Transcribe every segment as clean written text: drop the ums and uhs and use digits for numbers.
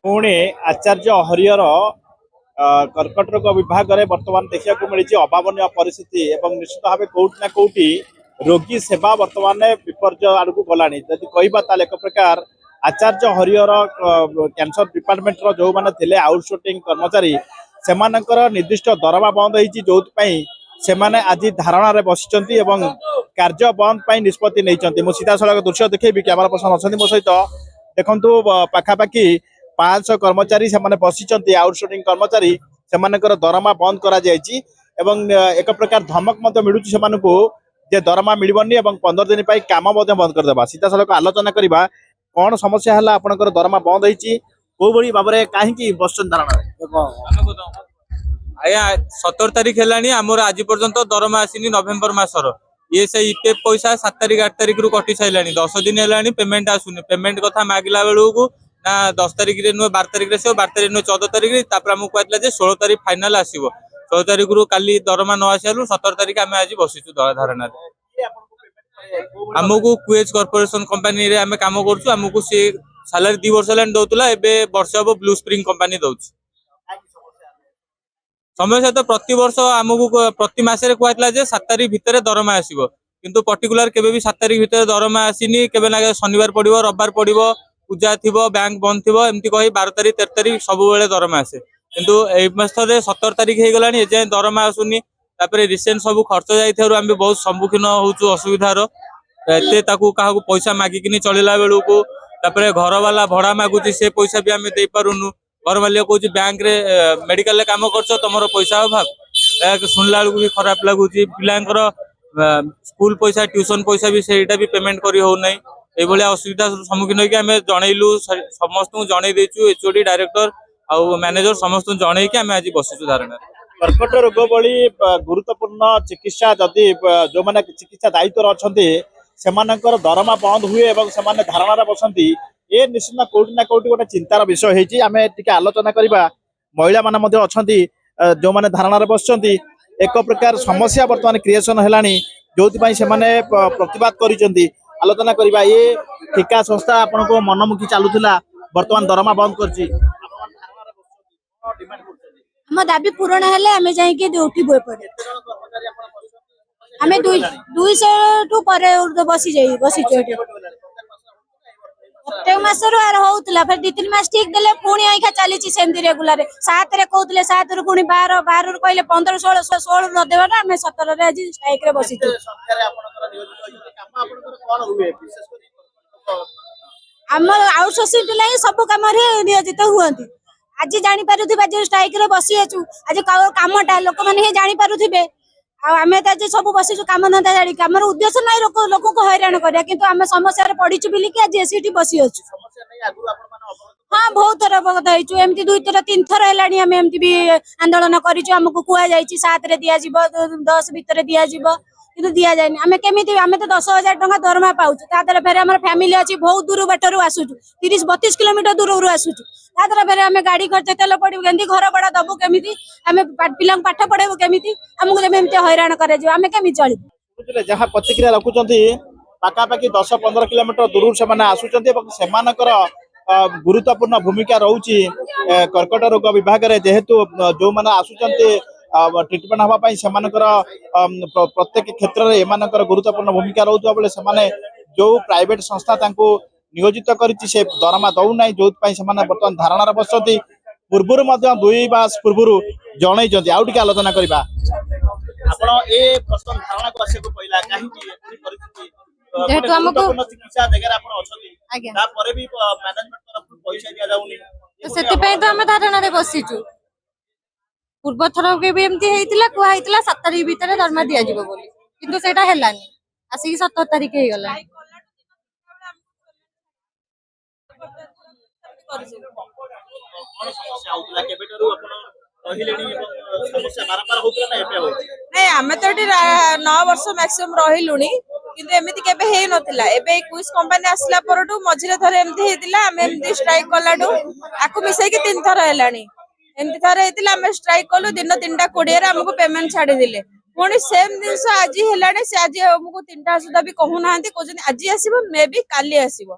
पुणे आचार्य हरिहर कर्कट रोग विभाग में बर्तमान देखा मिली अभावन परिस्थिति एवं निश्चित भाव कौटि ना कौटि रोगी सेवा बर्तमान विपर्य आड़ को गलानी जदि कहवा एक प्रकार आचार्य हरिहर कैंसर डिपार्टमेंट जो मैंने आउटसोर्सिंग कर्मचारी से निर्दिष्ट दरमा बंद होती जो सेमाने आज धारणा रे बसिचंती एवं कार्य बंद पाई निष्पत्ति नहीं मु सीधा सड़क दृश्य देखी कैमरा पर्सन अच्छा मो सहित देखु पाखापाखि 500 कर्मचारी से बसिचंती आउटसोर्सिंग कर्मचारी से दरमा बंद करा जायछि एवं एक प्रकार धमक मिलूँ से दरमा मिलबनी 15 दिन काम बंद करदेबा सीधा सड़क आलोचना करवा कौन समस्या है आपंकर दरमा बंद होती कौ भाई भाव में कहीं बस धारणा आया 17 तारीख है आमर आज पर्यंत दरमा आसनी नवेम्बर मासर ये से ईपीएफ पैसा 7 तारीख 8 तारीख रू कटि सारे 10 दिन है पेमेंट आसुनी पेमेंट कथा मागिला बेलू ना 10 तारीख नुहे 12 तारीख 12 तारीख नुहे 14 तारीख आमको कहला 16 तारीख फाइनाल आसो 16 तारीख रू काली दरमा न आसलु 17 तारीख आम आज बसीचु धारणा आमको क्यूएच कॉर्पोरेशन कंपनी रे आम काम करूँ आमको सी सालारी 2 वर्ष है दौला एवं वर्ष हम ब्लू स्प्रिंग कंपनी दौर समस्या तो प्रति वर्ष आमको प्रति मसरे कहला 7 तारीख भितर दरमा आसो किंतु पर्टिकुलर केबे भी 7 तारीख भितर दरमा आसीनी केबे ना शनिवार पड़ो रविवार पड़ो पूजा थी बैंक बंद थी एमती कही 12 तारीख 13 तारीख सब बेले दरमा आसे किंतु ए मासरे 17 तारीख हो गलानी एजाए दरमा आसुनी तापर रिसेंट सब खर्च जाइथारु आम बहुत सम्मुखीन होचु असुविधार एते ताकू काहाकू पैसा मागिकिनी चलिला बेलू को तापर घर वाला भड़ा मागुची से पैसा भी आम दे पारुनु घर वाले कौच बैंक रे मेडिकल काम कर तुम पैसा अभाव शुणला बेलू भी खराब लगुच पिलांकर स्कूल पैसा ट्यूशन पैसा भी सेटा भी पेमेंट करी हो नहीं ये असुविधा सम्मुखीन होगी आम जनइलु समस्त जन देचु एचओडी डायरेक्टर आउ मैनेजर समस्त जन आम आज बसीचु धारणा कर्कट रोग भली गुरुत्वपूर्ण चिकित्सा जदि जो मैंने चिकित्सा दायित्व अच्छा से दरमा बंद हुए और धारणा बसती ये निश्चित कौटि ना कौटि गोटे चिंतार विषय होती आम टे आलोचना करवा महिला माने अच्छा जो मैंने धारणा बस एक प्रकार समस्या बर्तमान क्रिएसन है जो प्रतिवाद कर आलोचना करवा ये ठिका संस्था आपण को मनमुखी चलुला बर्तमान दरमा बंद कर दाबी पूरण हेले आमे जाइके उठिबो पड़े आमे 200 टू परे बसी जाई बसी चोटे प्रत्येक मासर आर होउतला फिर 2-3 मास ठीक देले पुणी आइखा चली सेमती रेगुलर 7 रे कहउतले 7 रु पुणी 12 12 रु कहले 15 16 16 न देबा ना हमें 17 रे आज स्ट्राइक रे बसी हम आउटसोर्सिंग पिला सब काम रे नियोजित हुअंती आज जानि पारुथिबा जे स्ट्राइक रे बसी आछु आज कामटा लोक माने हे जानि पारुथिबे आम तो सब बसीचु कम धंदा जाड़ी आम उद्देश्य ना लोक को हैरान करा कि आम समस्या पड़ीचु बोलिकी आज एसी बसी अच्छु हाँ बहुत थर अवगत होइचु एमती 2 थर 3 थर है आम एमती भी आंदोलन करिचु हमको कुआ जाइछि 7 रे दिया जिवो 10 भीतर दिया जिवो किंतु दिया जायनि आम केमिति आम तो 10,000 टका दरमा पाउछु तादर फेर हमर फैमिली अछि बहुत दूर बाटरू आसुछु 30-32 किलोमीटर दूर आसुछु तादर फेर आम गाड़ी खर्च तेल पड़ू केमती घर भड़ा दबु केमिति आम पिला पाठ पढ़ेबु केमिति हमको एमती हैरान करे आम केमिति चलिबु जहाँ प्रतिक्रिया रखुचंती पाखापाखि 10-15 किलोमीटर दूर से आसुचंती गुरुत्वपूर्ण भूमिका रोची कर्कट रोग विभाग रे जेहेतु जो मैंने आसुचंती ट्रिटमेंट हवाई से प्रत्येक क्षेत्र में एमानकर गुरुत्वपूर्ण भूमिका रोथुवा बेले से जो प्राइवेट संस्था नियोजित करिछि से दरमा दौ ना जो बर्तमान धारणा बसती पूर्वर 2 मास पूर्व जन आउ टे आलोचना करवा जेहेतु हमको चिकित्सा जगह तो आम धारणा रे बसीचु पूर्व थर के भी एमती हेइतिला कुआ हेइतिला 7 तारीख भीतर दरमा दिया जिवो बोली किंतु सेटा हेलानी आसी 17 तारीख हे गला नहीं आमे तो 9 वर्ष मैक्सिमम रहिलुनी किंतु एमिति केबे हे नथिला एबे क्विज कंपनी आसला परटू मझिरे थरे एमती हेतिला आमे एमती स्ट्राइक कलाडू आकु मिसै के 3 थर हेलानी एमती थरे हेतिला आमे स्ट्राइक कलु दिन 3टा 20 रे हमको पेमेंट छाडी दिले पुणी सेम जिनस आज हेलानी से आज हमको 3टा सुधा भी कहू नाहंती कोजनी आज आसीबो मे बी काली आसीबो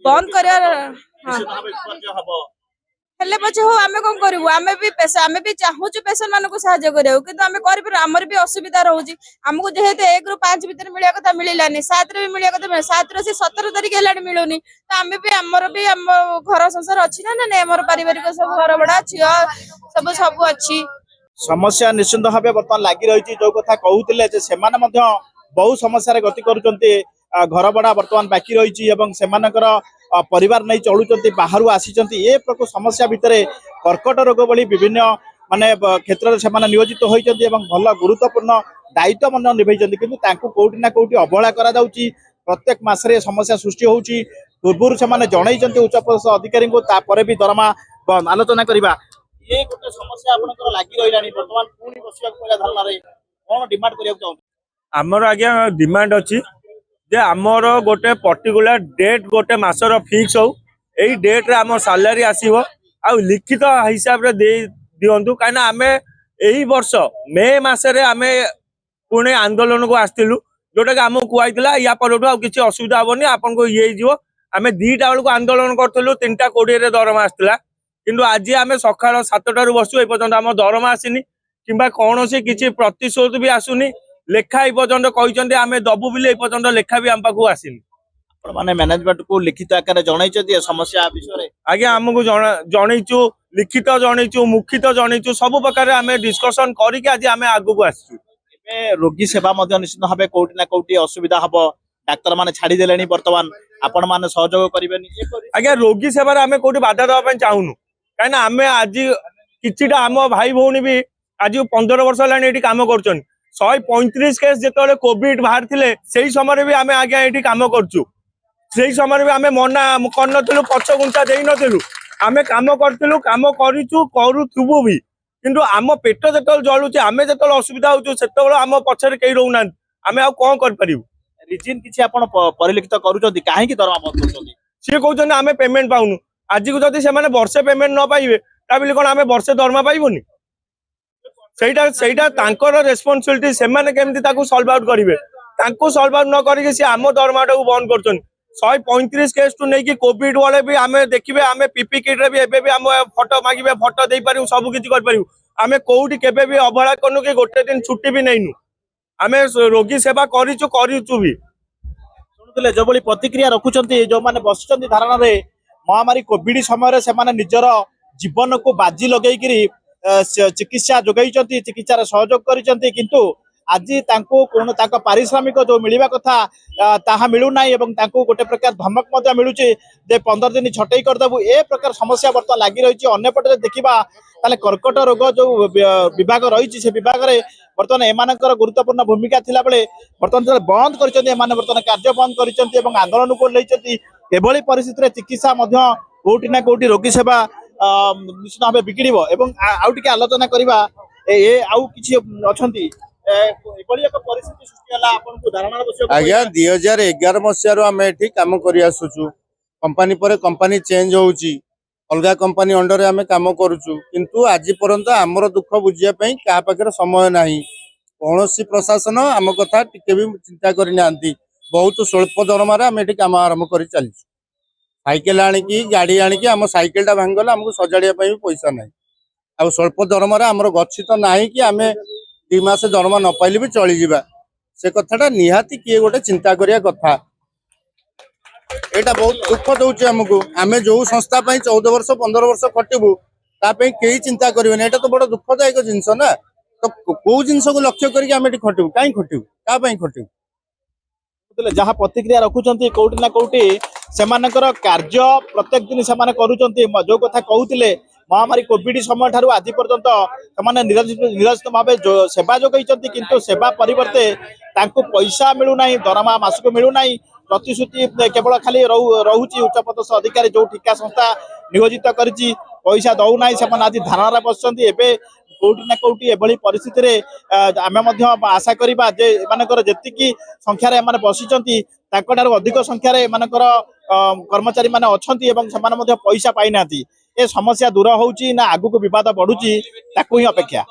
ବନ୍ଦ କରିବାର ହେଲେ ପଛେ ହଉ ଆମେ କଣ କରିବୁ ଆମେ ବି ଚାହୁଁଛୁ ପେସେଣ୍ଟ ମାନଙ୍କୁ ସାହାଯ୍ୟ କରିବାକୁ କିନ୍ତୁ ଆମେ କରିପାରୁ ଆମର ବି ଅସୁବିଧା ରହୁଛି ଆମକୁ ଯେହେତୁ 1 ରୁ 5 ଭିତରେ ମିଳିବା କଥା ମିଳିଲାନି 7 ରେ ବି ମିଳିବା କଥା 7 ରୁ 17 ତାରିଖ ହେଲାଣି ମିଳୁନି ତ ଆମେ ବି ଆମର ଘର ସଂସାର ଅଛି ନା ନାଇଁ ଆମର ପାରିବାରିକ ସବୁ ଘର ଭଡା ଝିଅ ସବୁ ଅଛି। समस्या निश्चित भाव बर्तमान लगी रही जो कथा कहते जे सेमाने मध्य बहु समस्या गति करुँचे घर भड़ा बर्तमान बाकी रही परिवार नहीं चलुंट बाहर आसी ए प्रकार समस्या भितर कर्कट रोग भली विभिन्न माने क्षेत्र में नियोजित होती भल गुरुत्वपूर्ण दायित्व निभे किंतु कौटी ना कौटी अवहेला करा जाउची प्रत्येक मासरे समस्या सृष्टि होउची पूर्व से उच्चपदस्थ अधिकारी भी दरमा आलोचना करवा ये गोटे समस्या आपनकर लागि रहिलानी वर्तमान पूरी बसिया पहिला धरना रे कोन डिमांड करिया चाहू हमर आज्ञा डिमांड अछि जे हमर गोटे पर्टिकुलर डेट गोटे मासर फिक्स हो एई डेट रे हमर सैलरी आसीबो आ लिखित हिसाब रे दे दियंतु काना हमें एई वर्ष मे मासरे हमें पुणे आंदोलन को आस्तिलु जोटा कि हमको कुआइतला या परठु आ किछि असुविधा होबनी आपन को ये जिवो हमें 2टा बेल को आंदोलन करथलु 3टा 20 रे दरमा आस्तिला किंतु आज आम सकाल 7टार बसु एपर्यंत आम दरमा आसनी कि कौन से किसी प्रतिशोध भी आसुनी लेखा एपर्यंत कहते आम दबु बोली एपर्यंत लेखा भी आम पाखु आसनी माने मैनेजमेंट को लिखित आकार जनई समस्या विषय आज्ञा आमको जनईचु लिखित जनईचु मुखित जनईचु सब प्रकार आम डिस्कसन करके आज आम आगू आसचु रोगी सेवा निश्चित भाव कौटी ना कौटी असुविधा हम डाक्तर मैंने छाड़ीदे बर्तमान आपण मैंने सहयोग करेंगे आज्ञा रोगी सेवार आम कौटी बाधा देवाई चाहूनु कहीं आम आज किछिटा आम भाई भौणी भी आज 15 वर्ष है काम कर 135 केस जो कोविड बाहर थे से समय भी आम आज्ञा ये कम करचु से समय भी आम मना कर पछ गुंचा दे नलु आम कम करूँ कम करूबू भी किंतु आम पेट जो जलुचे आम जो असुविधा होते आम पछरे कहीं रोना आम आ कौन करूँ रिजिन किसी आपण परिलक्षित करूछंती काहेकि दरमा बंद करछंती सी कहते आम पेमेंट पाऊनु आज को जब से वर्षे पेमेंट न पाइबे ताबले कौन आम वर्षे दरमा पाइबुनी तांकर रेस्पॉन्सिबिलिटी से केमती सॉल्व आउट करेंगे सॉल्व आउट न करके सी आम दरमाटा को बंद कर 135 केस टू नहीं कोविड वाले भी आम देखिए आम पीपी किट रे भी एबे भी आम फोटो मांगे फोटो दे पारू सब किसी कर आम कौटी केबे भी अवहेला करनु कि गोटे दिन छुट्टी भी नहींनु आम रोगी सेवा करूँ भी शुणुले जो प्रतिक्रिया रखुंट जो मैंने बस धारणा महामारी कोविड समय से निजर जीवन को बाजी लगे चिकित्सा जोगाई चिकित्सार सहयोग कर आज पारिश्रमिक जो मिलवा कथा ताहा मिलूना गोटे प्रकार धमक मिलूँ 15 दिन छटई करदेबू ए प्रकार समस्या बर्तमान लगी रही अंपटे देखा ताले कर्कट रोग जो विभाग रही से विभाग में बर्तमान एमानकर गुरुत्वपूर्ण भूमिका थिला बेले बर्तमान बंद बर्तमान कार्य बंद कर आंदोलन को लेभली परिस्थिति चिकित्सा कोटी ना कोटी रोगी सेवा निश्चित भाव बिगड़ आउ टे आलोचना करवा आउ किसी अच्छी आज्ञा 2011 मसीह आम ये कम कर कंपानी पर कंपानी चेंज होउची अलगा कंपानी अंडर आम कम करुचु किंतु आज पर्यंत आमर दुख बुझापी क्या पाखे समय ना कौन प्रशासन आम कथा टिके भी चिंता करना बहुत स्वल्प दरमार आम ये कम आरंभ कर चलु साइकेल आणिकी गाड़ी आणिकी आम साइकेलटा भांगला आमको सजाड़िया भी पैसा ना आ स्वल्प दरमार आमर गच्छित ना कि आम 2 मास दरमा न पाइले भी चली जावा से कथाटा निहाती किए गोटे चिंता करिया कथा एटा बहुत दुख दौचे आमको आम जो संस्था 14 वर्ष 15 वर्ष खटबू तापी कई चिंता करें एटा तो बड़ा दुखदायक जिनस ना तो कौ जिनस को लक्ष्य करके आम खटबू कहीं खटबू क्या खटबू जहाँ प्रतिक्रिया रखुंट कौटी ना कौटी से कार्य प्रत्येक दिन से करुँच जो कथा कहते महामारी कोविड समय ठारू आज पर्यंत निरजित भाव सेवा जोगाई किंतु सेवा परिवर्ते पैसा मिलूना दरमा मासक मिलूना प्रतिश्रुति केवल खाली रोचे उच्चपदस्थ अधिकारी जो ठिका संस्था नियोजित कर पैसा दौना से आज धारणा बस कौटी ना कौटी एभली परिस्थिति आम आशा करवा जी संख्यार बसी अधिक संख्यार एमानकर कर्मचारी माने अच्छी पैसा पाई ना ए समस्या दूर होउची ना आगु को विवाद बढ़ुची ताकू ही अपेक्षा।